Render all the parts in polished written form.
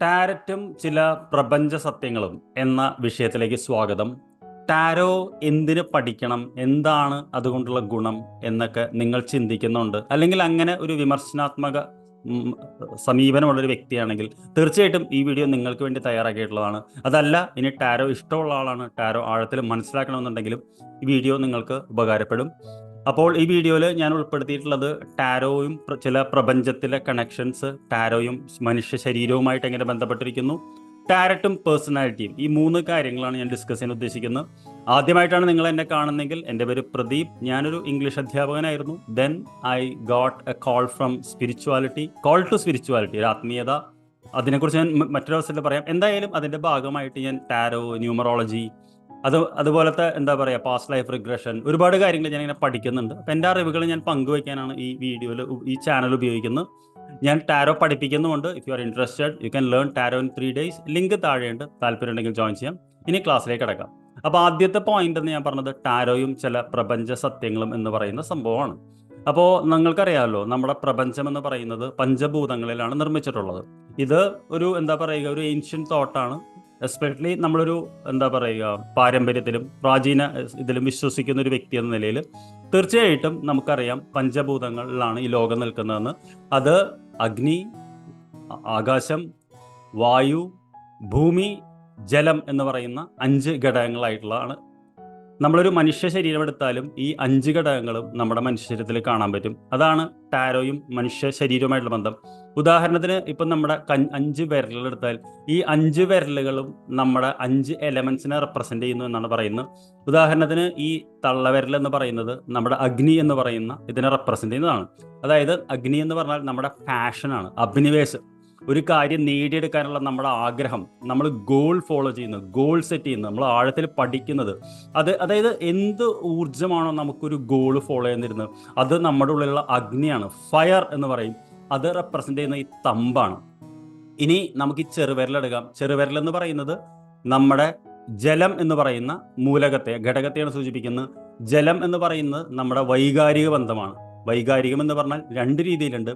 ടാരറ്റും ചില പ്രപഞ്ച സത്യങ്ങളും എന്ന വിഷയത്തിലേക്ക് സ്വാഗതം. ടാരോ എന്തിന് പഠിക്കണം, എന്താണ് അതുകൊണ്ടുള്ള ഗുണം എന്നൊക്കെ നിങ്ങൾ ചിന്തിക്കുന്നുണ്ട്, അല്ലെങ്കിൽ അങ്ങനെ ഒരു വിമർശനാത്മക ഉം, സമീപനമുള്ളൊരു വ്യക്തിയാണെങ്കിൽ തീർച്ചയായിട്ടും ഈ വീഡിയോ നിങ്ങൾക്ക് വേണ്ടി തയ്യാറാക്കിയിട്ടുള്ളതാണ്. അതല്ല, ഇനി ടാരോ ഇഷ്ടമുള്ള ആളാണ്, ടാരോ ആഴത്തിൽ മനസ്സിലാക്കണമെന്നുണ്ടെങ്കിലും ഈ വീഡിയോ നിങ്ങൾക്ക് ഉപകാരപ്പെടും. അപ്പോൾ ഈ വീഡിയോയിൽ ഞാൻ ഉൾപ്പെടുത്തിയിട്ടുള്ളത് ടാരോയും ചില പ്രപഞ്ചത്തിലെ കണക്ഷൻസ്, ടാരോയും മനുഷ്യ ശരീരവുമായിട്ട് എങ്ങനെ ബന്ധപ്പെട്ടിരിക്കുന്നു, ടാരറ്റും പേഴ്സണാലിറ്റിയും, ഈ മൂന്ന് കാര്യങ്ങളാണ് ഞാൻ ഡിസ്കസ് ചെയ്യാൻ ഉദ്ദേശിക്കുന്നത്. ആദ്യമായിട്ടാണ് നിങ്ങൾ എന്നെ കാണുന്നെങ്കിൽ, എൻ്റെ പേര് പ്രദീപ്. ഞാനൊരു ഇംഗ്ലീഷ് അധ്യാപകനായിരുന്നു. Then I got a call from spirituality, call to spirituality, ഒരു ആത്മീയത. അതിനെക്കുറിച്ച് ഞാൻ മറ്റൊരവസരത്തിൽ പറയാം. എന്തായാലും അതിൻ്റെ ഭാഗമായിട്ട് ഞാൻ ടാരോ, ന്യൂമറോളജി, അതുപോലത്തെ എന്താ പറയുക, പാസ്റ്റ് ലൈഫ് റിഗ്രഷൻ, ഒരുപാട് കാര്യങ്ങൾ ഞാൻ ഇങ്ങനെ പഠിക്കുന്നുണ്ട്. അപ്പം എൻ്റെ അറിവുകൾ ഞാൻ പങ്കുവയ്ക്കാനാണ് ഈ വീഡിയോയിൽ, ഈ ചാനൽ ഉപയോഗിക്കുന്നത്. ഞാൻ ടാരോ പഠിപ്പിക്കുന്നുമുണ്ട്. If you are interested you can learn tarot in 3 days. Link താഴെയുണ്ട്, താല്പര്യം ഉണ്ടെങ്കിൽ ജോയിൻ ചെയ്യാം. ഇനി ക്ലാസ്സിലേക്ക് കിടക്കാം. അപ്പോൾ ആദ്യത്തെ പോയിന്റ് എന്ന് ഞാൻ പറഞ്ഞത് ടാരോയും ചില പ്രപഞ്ച സത്യങ്ങളും എന്ന് പറയുന്ന സംഭവമാണ്. അപ്പോൾ നിങ്ങൾക്കറിയാമല്ലോ, നമ്മുടെ പ്രപഞ്ചം എന്ന് പറയുന്നത് പഞ്ചഭൂതങ്ങളിലാണ് നിർമ്മിച്ചിട്ടുള്ളത്. ഇത് ഒരു എന്താ പറയുക, ഒരു ഏൻഷ്യൻ തോട്ടാണ്. എസ്പെഷ്യലി നമ്മളൊരു എന്താ പറയുക, പാരമ്പര്യത്തിലും പ്രാചീന ഇതിലും വിശ്വസിക്കുന്ന ഒരു വ്യക്തി എന്ന നിലയിൽ തീർച്ചയായിട്ടും നമുക്കറിയാം പഞ്ചഭൂതങ്ങളിലാണ് ഈ ലോകം നിൽക്കുന്നതെന്ന്. അത് അഗ്നി, ആകാശം, വായു, ഭൂമി, ജലം എന്ന് പറയുന്ന 5 ഘടകങ്ങളായിട്ടുള്ളതാണ്. നമ്മളൊരു മനുഷ്യ ശരീരം എടുത്താലും ഈ 5 ഘടകങ്ങളും നമ്മുടെ മനുഷ്യ ശരീരത്തിൽ കാണാൻ പറ്റും. അതാണ് ടാരോയും മനുഷ്യ ശരീരവുമായിട്ടുള്ള ബന്ധം. ഉദാഹരണത്തിന് ഇപ്പം നമ്മുടെ 5 വിരലുകൾ എടുത്താൽ ഈ 5 വിരലുകളും നമ്മുടെ 5 എലമെന്റ്സിനെ റെപ്രസെന്റ് ചെയ്യുന്നു എന്നാണ് പറയുന്നത്. ഉദാഹരണത്തിന് ഈ തള്ളവിരൽ എന്ന് പറയുന്നത് നമ്മുടെ അഗ്നി എന്ന് പറയുന്ന ഇതിനെ റെപ്രസെന്റ് ചെയ്യുന്നതാണ്. അതായത് അഗ്നി എന്ന് പറഞ്ഞാൽ നമ്മുടെ പാഷനാണ്, അഭിനിവേശം, ഒരു കാര്യം നേടിയെടുക്കാനുള്ള നമ്മുടെ ആഗ്രഹം, നമ്മൾ ഗോൾ ഫോളോ ചെയ്യുന്നത്, ഗോൾ സെറ്റ് ചെയ്യുന്നത്, നമ്മൾ ആഴത്തിൽ പഠിക്കുന്നത്, അതായത് എന്ത് ഊർജ്ജമാണോ നമുക്കൊരു ഗോൾ ഫോളോ ചെയ്യുന്നിരുന്നത്, അത് നമ്മുടെ ഉള്ളിലുള്ള അഗ്നിയാണ്, ഫയർ എന്ന് പറയും. അത് റെപ്രസെന്റ് ചെയ്യുന്ന ഈ തമ്പാണ്. ഇനി നമുക്ക് ഈ ചെറുവിരലെടുക്കാം. ചെറുവിരൽ എന്ന് പറയുന്നത് നമ്മുടെ ജലം എന്ന് പറയുന്ന മൂലകത്തെ, ഘടകത്തെയാണ് സൂചിപ്പിക്കുന്നത്. ജലം എന്ന് പറയുന്നത് നമ്മുടെ വൈകാരിക ബന്ധമാണ്. വൈകാരികം എന്ന് പറഞ്ഞാൽ 2 രീതിയിലുണ്ട്.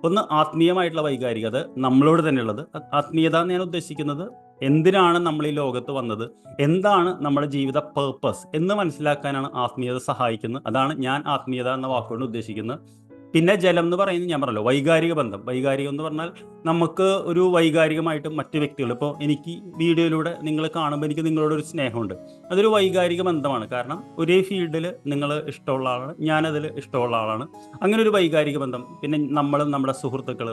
ഒന്ന് ആത്മീയമായിട്ടുള്ള വൈകാരികത, നമ്മളോട് തന്നെയുള്ളത്. ആത്മീയത എന്ന് ഞാൻ ഉദ്ദേശിക്കുന്നത് എന്തിനാണ് നമ്മൾ ഈ ലോകത്ത് വന്നത്, എന്താണ് നമ്മുടെ ജീവിത പേർപ്പസ് എന്ന് മനസ്സിലാക്കാനാണ് ആത്മീയത സഹായിക്കുന്നത്. അതാണ് ഞാൻ ആത്മീയത എന്ന വാക്കുകൊണ്ട് ഉദ്ദേശിക്കുന്നത്. പിന്നെ ജലം എന്ന് പറയുന്നത് ഞാൻ പറഞ്ഞല്ലോ, വൈകാരിക ബന്ധം. വൈകാരികം എന്ന് പറഞ്ഞാൽ നമുക്ക് ഒരു വൈകാരികമായിട്ട് മറ്റു വ്യക്തികൾ, ഇപ്പോൾ എനിക്ക് വീഡിയോയിലൂടെ നിങ്ങൾ കാണുമ്പോൾ എനിക്ക് നിങ്ങളോടൊരു സ്നേഹമുണ്ട്. അതൊരു വൈകാരിക ബന്ധമാണ്. കാരണം ഒരേ ഫീൽഡിൽ നിങ്ങൾ ഇഷ്ടമുള്ള ആളാണ്, ഞാനതിൽ ഇഷ്ടമുള്ള ആളാണ്. അങ്ങനെ ഒരു വൈകാരിക ബന്ധം. പിന്നെ നമ്മൾ, നമ്മുടെ സുഹൃത്തുക്കൾ,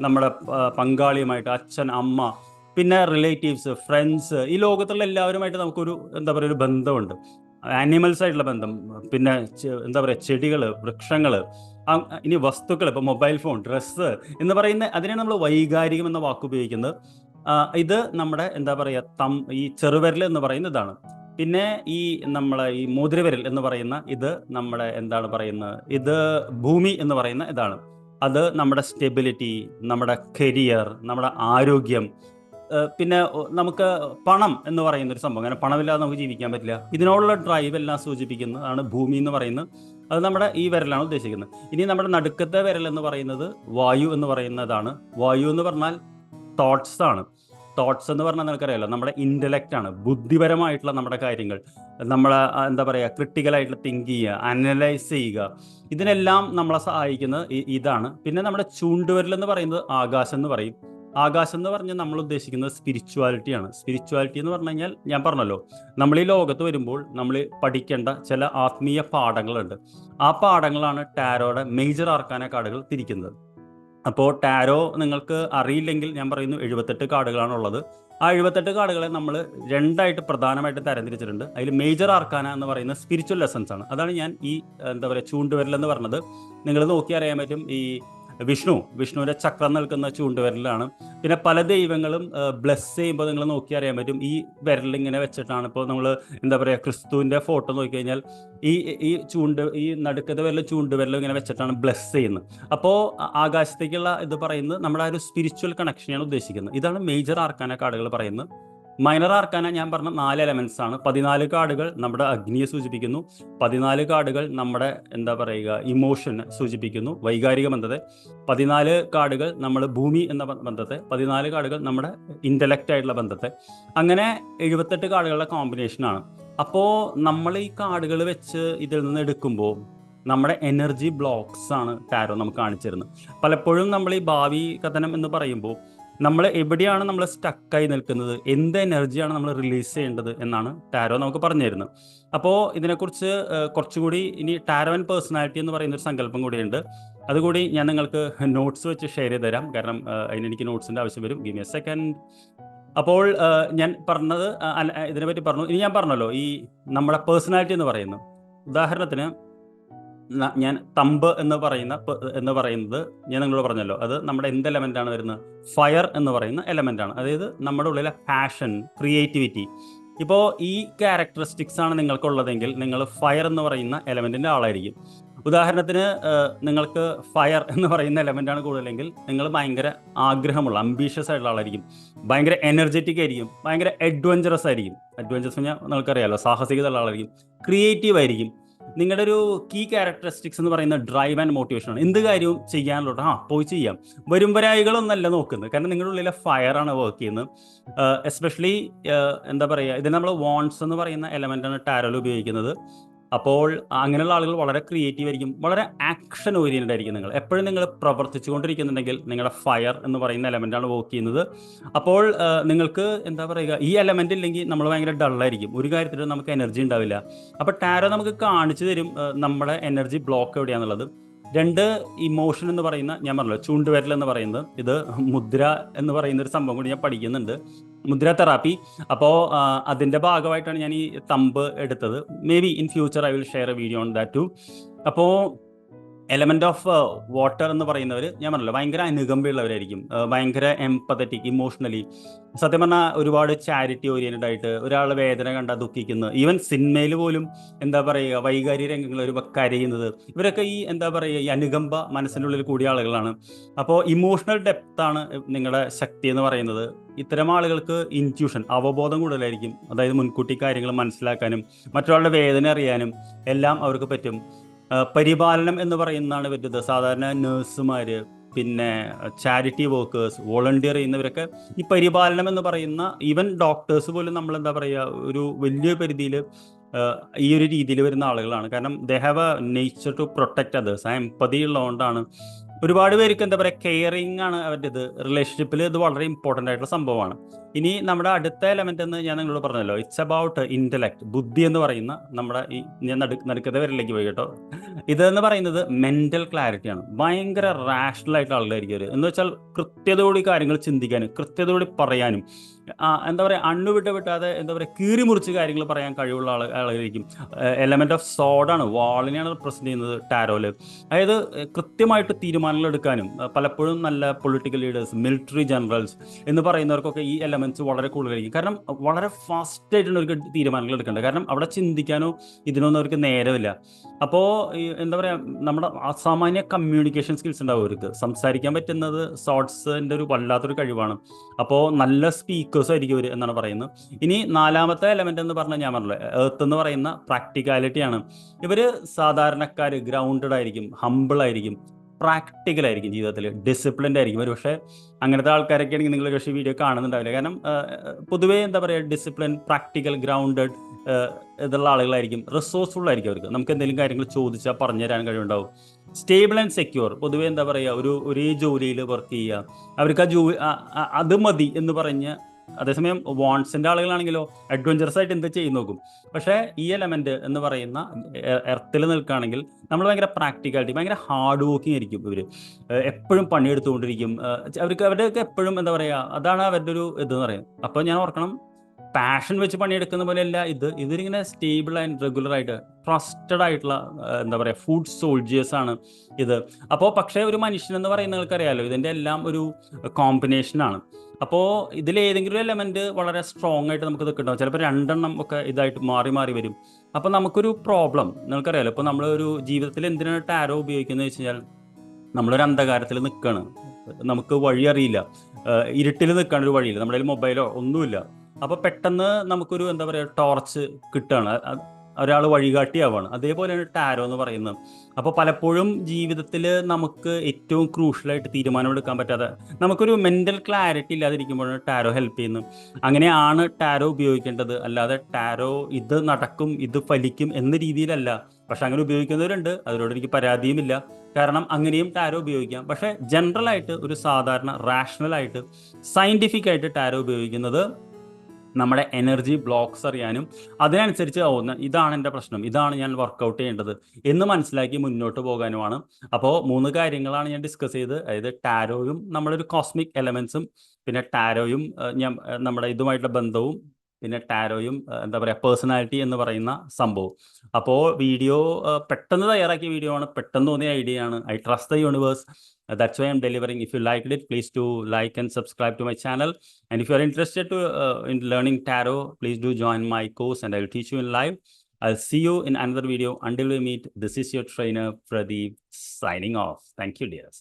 നമ്മുടെ പങ്കാളിയുമായിട്ട്, അച്ഛൻ, അമ്മ, പിന്നെ റിലേറ്റീവ്സ്, ഫ്രണ്ട്സ്, ഈ ലോകത്തുള്ള എല്ലാവരുമായിട്ട് നമുക്കൊരു എന്താ പറയുക, ഒരു ബന്ധമുണ്ട്. ആനിമൽസ് ആയിട്ടുള്ള ബന്ധം, പിന്നെ എന്താ പറയുക, ചെടികൾ, വൃക്ഷങ്ങൾ, ഇനി വസ്തുക്കൾ, ഇപ്പോൾ മൊബൈൽ ഫോൺ, ഡ്രസ്സ് എന്ന് പറയുന്ന അതിനെ നമ്മൾ വൈകാരികം എന്ന വാക്ക് ഉപയോഗിക്കുന്നത്. ഇത് നമ്മുടെ എന്താ പറയുക, ഈ ചെറുവിരൽ എന്ന് പറയുന്ന ഇതാണ്. പിന്നെ ഈ നമ്മളെ ഈ മോതിരവിരൽ എന്ന് പറയുന്ന ഇത് നമ്മുടെ എന്താണ് പറയുന്നത്, ഇത് ഭൂമി എന്ന് പറയുന്ന ഇതാണ്. അത് നമ്മുടെ സ്റ്റെബിലിറ്റി, നമ്മുടെ കരിയർ, നമ്മുടെ ആരോഗ്യം, പിന്നെ നമുക്ക് പണം എന്ന് പറയുന്ന ഒരു സംഭവം. അങ്ങനെ പണമില്ലാതെ നമുക്ക് ജീവിക്കാൻ പറ്റില്ല. ഇതിനോടുള്ള ഡ്രൈവ് എല്ലാം സൂചിപ്പിക്കുന്നതാണ് ഭൂമി എന്ന് പറയുന്നത്. അത് നമ്മുടെ ഈ വിരലാണ് ഉദ്ദേശിക്കുന്നത്. ഇനി നമ്മുടെ നടുക്കത്തെ വിരൽ എന്ന് പറയുന്നത് വായു എന്ന് പറയുന്നതാണ്. വായു എന്ന് പറഞ്ഞാൽ തോട്ട്സ് ആണ്. തോട്ട്സ് എന്ന് പറഞ്ഞാൽ നിനക്കറിയാലോ, നമ്മുടെ ഇൻ്റലക്റ്റ് ആണ്, ബുദ്ധിപരമായിട്ടുള്ള നമ്മുടെ കാര്യങ്ങൾ, നമ്മളെ എന്താ പറയുക, ക്രിട്ടിക്കലായിട്ടുള്ള തിങ്ക് ചെയ്യുക, അനലൈസ് ചെയ്യുക, ഇതിനെല്ലാം നമ്മളെ സഹായിക്കുന്നത് ഇതാണ്. പിന്നെ നമ്മുടെ ചൂണ്ടുവിരൽ എന്ന് പറയുന്നത് ആകാശം എന്ന് പറയും. ആകാശം എന്ന് പറഞ്ഞാൽ നമ്മൾ ഉദ്ദേശിക്കുന്നത് സ്പിരിച്വാലിറ്റിയാണ്. സ്പിരിച്വാലിറ്റി എന്ന് പറഞ്ഞു കഴിഞ്ഞാൽ ഞാൻ പറഞ്ഞല്ലോ, നമ്മൾ ഈ ലോകത്ത് വരുമ്പോൾ നമ്മൾ പഠിക്കേണ്ട ചില ആത്മീയ പാഠങ്ങളുണ്ട്. ആ പാഠങ്ങളാണ് ടാരോയുടെ മേജർ ആർക്കാന കാർഡുകൾ തിരിക്കുന്നത്. അപ്പോൾ ടാരോ നിങ്ങൾക്ക് അറിയില്ലെങ്കിൽ ഞാൻ പറയുന്നു, 78 കാർഡുകളാണുള്ളത്. ആ 78 കാർഡുകളെ നമ്മൾ 2ആയിട്ട് പ്രധാനമായിട്ട് തരംതിരിച്ചിട്ടുണ്ട്. അതിൽ മേജർ ആർക്കാന എന്ന് പറയുന്ന സ്പിരിച്വൽ ലെസൺസ് ആണ്. അതാണ് ഞാൻ ഈ എന്താ പറയുക, ചൂണ്ടുവിരൽ എന്ന് പറഞ്ഞത്. നിങ്ങൾ നോക്കി അറിയാൻ പറ്റും, ഈ വിഷ്ണുവിന്റെ ചക്രം നിൽക്കുന്ന ചൂണ്ടുവിരലാണ്. പിന്നെ പല ദൈവങ്ങളും ബ്ലെസ് ചെയ്യുമ്പോൾ നിങ്ങൾ നോക്കി അറിയാൻ പറ്റും, ഈ വിരൽ ഇങ്ങനെ വെച്ചിട്ടാണ്. ഇപ്പോൾ നമ്മൾ എന്താ പറയുക, ക്രിസ്തുവിന്റെ ഫോട്ടോ നോക്കിക്കഴിഞ്ഞാൽ ഈ നടുക്കത്തെ വിരലും ചൂണ്ടുവിരലും ഇങ്ങനെ വെച്ചിട്ടാണ് ബ്ലെസ് ചെയ്യുന്നത്. അപ്പോൾ ആകാശത്തേക്കുള്ള ഇത് പറയുന്നത് നമ്മുടെ ആ ഒരു സ്പിരിച്വൽ കണക്ഷനെയാണ് ഉദ്ദേശിക്കുന്നത്. ഇതാണ് മേജർ ആർക്കാന കാർഡുകൾ പറയുന്നത്. മൈനർ ആർക്കാന ഞാൻ പറഞ്ഞ 4 എലമെന്റ്സ് ആണ്. 14 കാർഡുകൾ നമ്മുടെ അഗ്നിയെ സൂചിപ്പിക്കുന്നു, 14 കാർഡുകൾ നമ്മുടെ എന്താ പറയുക ഇമോഷനെ സൂചിപ്പിക്കുന്നു, വൈകാരിക ബന്ധത്തെ, 14 കാർഡുകൾ നമ്മൾ ഭൂമി എന്ന ബന്ധത്തെ, 14 കാർഡുകൾ നമ്മുടെ ഇന്റലക്റ്റ് ആയിട്ടുള്ള ബന്ധത്തെ, അങ്ങനെ 78 കാർഡുകളുടെ കോമ്പിനേഷനാണ്. അപ്പോൾ നമ്മൾ ഈ കാർഡുകൾ വെച്ച് ഇതിൽ നിന്ന് എടുക്കുമ്പോൾ നമ്മുടെ എനർജി ബ്ലോക്സ് ആണ് ടാരോ നമുക്ക് കാണിച്ചു തരുന്നത്. പലപ്പോഴും നമ്മൾ ഈ ഭാവി കഥനം എന്ന് പറയുമ്പോൾ നമ്മൾ എവിടെയാണ് നമ്മൾ സ്റ്റക്കായി നിൽക്കുന്നത്, എന്ത് എനർജിയാണ് നമ്മൾ റിലീസ് ചെയ്യേണ്ടത് എന്നാണ് ടാരോ നമുക്ക് പറഞ്ഞു തരുന്നത്. അപ്പോൾ ഇതിനെക്കുറിച്ച് കുറച്ചുകൂടി ഇനി ടാരോ ആൻഡ് പേഴ്സണാലിറ്റി എന്ന് പറയുന്ന ഒരു സങ്കല്പം കൂടിയുണ്ട്. അതുകൂടി ഞാൻ നിങ്ങൾക്ക് നോട്ട്സ് വെച്ച് ഷെയർ ചെയ്ത് തരാം, കാരണം അതിനെനിക്ക് നോട്ട്സിൻ്റെ ആവശ്യം വരും. Give me a second. അപ്പോൾ ഞാൻ പറഞ്ഞത് ഇതിനെപ്പറ്റി പറഞ്ഞു. ഇനി ഞാൻ പറഞ്ഞല്ലോ ഈ നമ്മുടെ പേഴ്സണാലിറ്റി എന്ന് പറയുന്നത്, ഉദാഹരണത്തിന് ഞാൻ തമ്പ് എന്ന് പറയുന്നത് ഞാൻ നിങ്ങളോട് പറഞ്ഞല്ലോ, അത് നമ്മുടെ എന്ത് എലമെന്റ് ആണ് വരുന്നത്? ഫയർ എന്ന് പറയുന്ന എലമെന്റ് ആണ്. അതായത് നമ്മുടെ ഉള്ളിലെ പാഷൻ, ക്രിയേറ്റിവിറ്റി. ഇപ്പോൾ ഈ ക്യാരക്ടറിസ്റ്റിക്സ് ആണ് നിങ്ങൾക്കുള്ളതെങ്കിൽ നിങ്ങൾ ഫയർ എന്ന് പറയുന്ന എലമെന്റിന്റെ ആളായിരിക്കും. ഉദാഹരണത്തിന് നിങ്ങൾക്ക് ഫയർ എന്ന് പറയുന്ന എലമെന്റ് ആണ് കൂടുതലെങ്കിൽ നിങ്ങൾ ഭയങ്കര ആഗ്രഹമുള്ള, അംബീഷ്യസ് ആയിട്ടുള്ള ആളായിരിക്കും, ഭയങ്കര എനർജറ്റിക് ആയിരിക്കും, ഭയങ്കര അഡ്വഞ്ചറസ് ആയിരിക്കും. അഡ്വഞ്ചറസ് പറഞ്ഞാൽ നിങ്ങൾക്കറിയാലോ, സാഹസികത ഉള്ള ആളായിരിക്കും, ക്രിയേറ്റീവ് ആയിരിക്കും. നിങ്ങളുടെ ഒരു കീ ക്യാരക്ടറിസ്റ്റിക്സ് എന്ന് പറയുന്ന ഡ്രൈവ് ആൻഡ് മോട്ടിവേഷൻ ആണ്. എന്ത് കാര്യവും ചെയ്യാനുള്ള പോയി ചെയ്യാം, വരുംവരായികളൊന്നല്ല നോക്കുന്നത്, കാരണം നിങ്ങളുടെ ഉള്ളിലെ ഫയറാണ് വർക്ക് ചെയ്യുന്നത്. എസ്പെഷ്യലി എന്താ പറയുക, ഇതിന് നമ്മൾ വോൺസ് എന്ന് പറയുന്ന എലമെന്റാണ് ടാരോയിൽ ഉപയോഗിക്കുന്നത്. അപ്പോൾ അങ്ങനെയുള്ള ആളുകൾ വളരെ ക്രിയേറ്റീവ് ആയിരിക്കും, വളരെ ആക്ഷൻ ഓറിയന്റഡ് ആയിരിക്കും. നിങ്ങൾ എപ്പോഴും നിങ്ങൾ പ്രവർത്തിച്ചുകൊണ്ടിരിക്കുന്നുണ്ടെങ്കിൽ നിങ്ങളുടെ ഫയർ എന്ന് പറയുന്ന എലമെന്റാണ് വർക്ക് ചെയ്യുന്നത്. അപ്പോൾ നിങ്ങൾക്ക് എന്താ പറയുക, ഈ എലമെന്റ് ഇല്ലെങ്കിൽ നമ്മൾ ഭയങ്കര ഡള്ളായിരിക്കും, ഒരു കാര്യത്തിലും നമുക്ക് എനർജി ഉണ്ടാവില്ല. അപ്പോൾ ടാരോ നമുക്ക് കാണിച്ചു തരും നമ്മുടെ എനർജി ബ്ലോക്ക് എവിടെയാണെന്നുള്ളത്. 2 ഇമോഷൻ എന്ന് പറയുന്ന, ഞാൻ പറഞ്ഞല്ലോ ചൂണ്ടുവിരൽ എന്ന് പറയുന്നത്, ഇത് മുദ്ര എന്ന് പറയുന്ന ഒരു സംഭവം കൂടി ഞാൻ പഠിക്കുന്നുണ്ട്, മുദ്ര തെറാപ്പി. അപ്പോൾ അതിൻ്റെ ഭാഗമായിട്ടാണ് ഞാൻ ഈ തമ്പ് എടുത്തത്. Maybe in future I will share a video on that too. അപ്പോൾ എലമെന്റ് ഓഫ് വാട്ടർ എന്ന് പറയുന്നവർ, ഞാൻ പറഞ്ഞല്ലോ, ഭയങ്കര അനുകമ്പയുള്ളവരായിരിക്കും, ഭയങ്കര എംപതറ്റിക്, ഇമോഷണലി. സത്യം പറഞ്ഞാൽ ഒരുപാട് ചാരിറ്റി ഓറിയന്റഡ് ആയിട്ട്, ഒരാളുടെ വേദന കണ്ടാൽ ദുഃഖിക്കുന്നത്, ഈവൻ സിനിമയിൽ പോലും എന്താ പറയുക വൈകാരിക രംഗങ്ങൾ ഒരു കരയുന്നത്, ഇവരൊക്കെ ഈ എന്താ പറയുക ഈ അനുകമ്പ മനസ്സിൻ്റെ ഉള്ളിൽ കൂടിയ ആളുകളാണ്. അപ്പോൾ ഇമോഷണൽ ഡെപ്ത് ആണ് നിങ്ങളുടെ ശക്തി എന്ന് പറയുന്നത്. ഇത്തരം ആളുകൾക്ക് ഇൻറ്റ്യൂഷൻ, അവബോധം കൂടുതലായിരിക്കും, അതായത് മുൻകൂട്ടി കാര്യങ്ങൾ മനസ്സിലാക്കാനും മറ്റൊരാളുടെ വേദന അറിയാനും എല്ലാം അവർക്ക് പറ്റും. പരിപാലനം എന്ന് പറയുന്നതാണ് വരുന്നത്. സാധാരണ നഴ്സുമാർ, പിന്നെ ചാരിറ്റി വർക്കേഴ്സ്, വോളണ്ടിയർ ചെയ്യുന്നവരൊക്കെ ഈ പരിപാലനം എന്ന് പറയുന്ന, ഈവൻ ഡോക്ടേഴ്സ് പോലും നമ്മൾ എന്താ പറയുക ഒരു വലിയ പരിധിയിൽ ഈ ഒരു രീതിയിൽ വരുന്ന ആളുകളാണ്. കാരണം they have a nature to protect others. ആ എംപതി ഉള്ളതുകൊണ്ടാണ് ഒരുപാട് പേർക്ക് എന്താ പറയുക കെയറിങ് ആണ് അവരുടെ ഇത്. റിലേഷൻഷിപ്പിൽ ഇത് വളരെ ഇമ്പോർട്ടൻ്റ് ആയിട്ടുള്ള സംഭവമാണ്. ഇനി നമ്മുടെ അടുത്ത എലമെന്റ് എന്ന് ഞാൻ നിങ്ങളോട് പറഞ്ഞല്ലോ, ഇറ്റ്സ് അബൌട്ട് ഇന്റലക്ട്, ബുദ്ധി എന്ന് പറയുന്ന നമ്മുടെ ഈ ഞാൻ നടുക്കത്തെ വരലേക്ക് പോയി കേട്ടോ. ഇതെന്ന് പറയുന്നത് മെന്റൽ ക്ലാരിറ്റിയാണ്. ഭയങ്കര റാഷണൽ ആയിട്ടുള്ള ആളുകളായിരിക്കും അവർ. എന്ന് വെച്ചാൽ കൃത്യതയോടെ കാര്യങ്ങൾ ചിന്തിക്കാനും കൃത്യതയോടെ പറയാനും എന്താ പറയുക വിട്ടാതെ എന്താ പറയുക കീറി മുറിച്ച് കാര്യങ്ങൾ പറയാൻ കഴിവുള്ള ആളുകളായിരിക്കും. എലമെന്റ് ഓഫ് സോഡാണ്, വാളിനെയാണ് റിപ്രസെന്റ് ചെയ്യുന്നത് ടാരോല്. അതായത് കൃത്യമായിട്ട് തീരുമാനങ്ങൾ എടുക്കാനും, പലപ്പോഴും നല്ല പൊളിറ്റിക്കൽ ലീഡേഴ്സ്, മിലിറ്ററി ജനറൽസ് എന്ന് പറയുന്നവർക്കൊക്കെ ഈ എലമെന്റ്സ് വളരെ കൂടുതലായിരിക്കും. കാരണം വളരെ ഫാസ്റ്റ് ആയിട്ടാണ് അവർക്ക് തീരുമാനങ്ങൾ എടുക്കേണ്ടത്, കാരണം അവിടെ ചിന്തിക്കാനോ ഇതിനൊന്നും അവർക്ക് നേരമില്ല. അപ്പോൾ എന്താ പറയുക നമ്മുടെ അസാമാന്യ കമ്മ്യൂണിക്കേഷൻ സ്കിൽസ് ഉണ്ടാവും അവർക്ക്. സംസാരിക്കാൻ പറ്റുന്നത് സോട്ട്സിൻ്റെ ഒരു വല്ലാത്തൊരു കഴിവാണ്. അപ്പോൾ നല്ല സ്പീക്കേഴ്സ് ആയിരിക്കും അവർ എന്നാണ് പറയുന്നത്. ഇനി 4ാമത്തെ എലമെന്റ് എന്ന് പറഞ്ഞാൽ ഞാൻ പറഞ്ഞില്ല, എർത്ത് എന്ന് പറയുന്ന പ്രാക്ടിക്കാലിറ്റിയാണ്. ഇവർ സാധാരണക്കാർ, ഗ്രൗണ്ടഡ് ആയിരിക്കും, ഹമ്പിൾ ആയിരിക്കും, പ്രാക്ടിക്കൽ ആയിരിക്കും, ജീവിതത്തിൽ ഡിസിപ്ലിൻഡ് ആയിരിക്കും. ഒരു പക്ഷേ അങ്ങനത്തെ ആൾക്കാരൊക്കെ ആണെങ്കിൽ നിങ്ങൾ പക്ഷേ വീഡിയോ കാണുന്നുണ്ടാവില്ല. കാരണം പൊതുവേ എന്താ പറയുക ഡിസിപ്ലിൻ, പ്രാക്ടിക്കൽ, ഗ്രൗണ്ടഡ് ഇതുള്ള ആളുകളായിരിക്കും. റിസോഴ്സ്ഫുൾ ആയിരിക്കും അവർക്ക്. നമുക്ക് എന്തെങ്കിലും കാര്യങ്ങൾ ചോദിച്ചാൽ പറഞ്ഞു തരാൻ കഴിവുണ്ടാവും. സ്റ്റേബിൾ ആൻഡ് സെക്യൂർ, പൊതുവേ എന്താ പറയുക ഒരേ ജോലിയിൽ വർക്ക് ചെയ്യുക, അവർക്ക് അത് മതി എന്ന് പറഞ്ഞ്. അതേസമയം വാൺസിൻ്റെ ആളുകളാണെങ്കിലോ അഡ്വഞ്ചറസ് ആയിട്ട് എന്ത് ചെയ്ത് നോക്കും. പക്ഷേ ഈ എലമെന്റ് എന്ന് പറയുന്ന എർത്തിൽ നിൽക്കുകയാണെങ്കിൽ നമ്മൾ ഭയങ്കര പ്രാക്ടിക്കാലിറ്റി, ഭയങ്കര ഹാർഡ് വർക്കിംഗ് ആയിരിക്കും. ഇവർ എപ്പോഴും പണിയെടുത്തുകൊണ്ടിരിക്കും. അവരുടെയൊക്കെ എപ്പോഴും എന്താ പറയുക അതാണ് അവരുടെ ഒരു ഇതെന്ന് പറയുന്നത്. അപ്പോൾ ഞാൻ ഓർക്കണം, പാഷൻ വെച്ച് പണിയെടുക്കുന്ന പോലെയല്ല ഇതിങ്ങനെ സ്റ്റേബിൾ ആൻഡ് റെഗുലർ ആയിട്ട് ട്രസ്റ്റഡ് ആയിട്ടുള്ള എന്താ പറയുക ഫുഡ് സോൾജിയേഴ്സ് ആണ് ഇത്. അപ്പോൾ പക്ഷേ ഒരു മനുഷ്യൻ എന്ന് പറയുന്ന നിങ്ങൾക്കറിയാലോ, ഇതിൻ്റെ എല്ലാം ഒരു കോമ്പിനേഷനാണ്. അപ്പോൾ ഇതിലേതെങ്കിലും ഒരു എലമെന്റ് വളരെ സ്ട്രോങ് ആയിട്ട് നമുക്ക് നിൽക്കുന്നുണ്ടാവും. ചിലപ്പോൾ 2 ഒക്കെ ഇതായിട്ട് മാറി മാറി വരും. അപ്പോൾ നമുക്കൊരു പ്രോബ്ലം നിങ്ങൾക്കറിയാലോ, ഇപ്പോൾ നമ്മളൊരു ജീവിതത്തിൽ എന്തിനാണ് ടാരോ ഉപയോഗിക്കുന്നത് വെച്ച് കഴിഞ്ഞാൽ, നമ്മളൊരു അന്ധകാരത്തിൽ നിൽക്കുകയാണ്, നമുക്ക് വഴി അറിയില്ല, ഇരുട്ടിൽ നിൽക്കാനൊരു വഴിയില്ല, നമ്മുടെ കയ്യിൽ മൊബൈലോ ഒന്നുമില്ല. അപ്പോൾ പെട്ടെന്ന് നമുക്കൊരു എന്താ പറയുക ടോർച്ച് കിട്ടുകയാണ്, ഒരാൾ വഴികാട്ടിയാവാണ്. അതേപോലെയാണ് ടാരോ എന്ന് പറയുന്നത്. അപ്പോൾ പലപ്പോഴും ജീവിതത്തിൽ നമുക്ക് ഏറ്റവും ക്രൂഷ്യലായിട്ട് തീരുമാനമെടുക്കാൻ പറ്റാതെ നമുക്കൊരു മെൻ്റൽ ക്ലാരിറ്റി ഇല്ലാതിരിക്കുമ്പോഴാണ് ടാരോ ഹെൽപ്പ് ചെയ്യുന്നത്. അങ്ങനെയാണ് ടാരോ ഉപയോഗിക്കേണ്ടത്, അല്ലാതെ ടാരോ ഇത് നടക്കും ഇത് ഫലിക്കും എന്ന രീതിയിലല്ല. പക്ഷെ അങ്ങനെ ഉപയോഗിക്കുന്നവരുണ്ട്, അതിനോട് എനിക്ക് പരാതിയുമില്ല. കാരണം അങ്ങനെയും ടാരോ ഉപയോഗിക്കാം. പക്ഷേ ജനറലായിട്ട് ഒരു സാധാരണ റാഷണലായിട്ട് സയൻറ്റിഫിക് ആയിട്ട് ടാരോ ഉപയോഗിക്കുന്നത് നമ്മുടെ എനർജി ബ്ലോക്സ് അറിയാനും അതിനനുസരിച്ച് ഇതാണ് എൻ്റെ പ്രശ്നം, ഇതാണ് ഞാൻ വർക്കൗട്ട് ചെയ്യേണ്ടത് എന്ന് മനസ്സിലാക്കി മുന്നോട്ട് പോകാനുമാണ്. അപ്പോൾ 3 കാര്യങ്ങളാണ് ഞാൻ ഡിസ്കസ് ചെയ്ത്. അതായത് ടാരോയും നമ്മളൊരു കോസ്മിക് എലമെൻസും, പിന്നെ ടാരോയും നമ്മുടെ ഇതുമായിട്ടുള്ള ബന്ധവും, പിന്നെ ടാരോയും എന്താ പറയുക പേഴ്സണാലിറ്റി എന്ന് പറയുന്ന സംഭവം. അപ്പോൾ വീഡിയോ പെട്ടെന്ന് തയ്യാറാക്കിയ വീഡിയോ ആണ്, പെട്ടെന്ന് തോന്നിയ ഐഡിയ ആണ്. I trust the universe. That's why I'm delivering. If you liked it, please do like and subscribe to my channel. And if you are interested in learning tarot, please do join my course and I will teach you in live. I'll see you in another video. Until we meet, this is your trainer Pradeep signing off. Thank you, dears.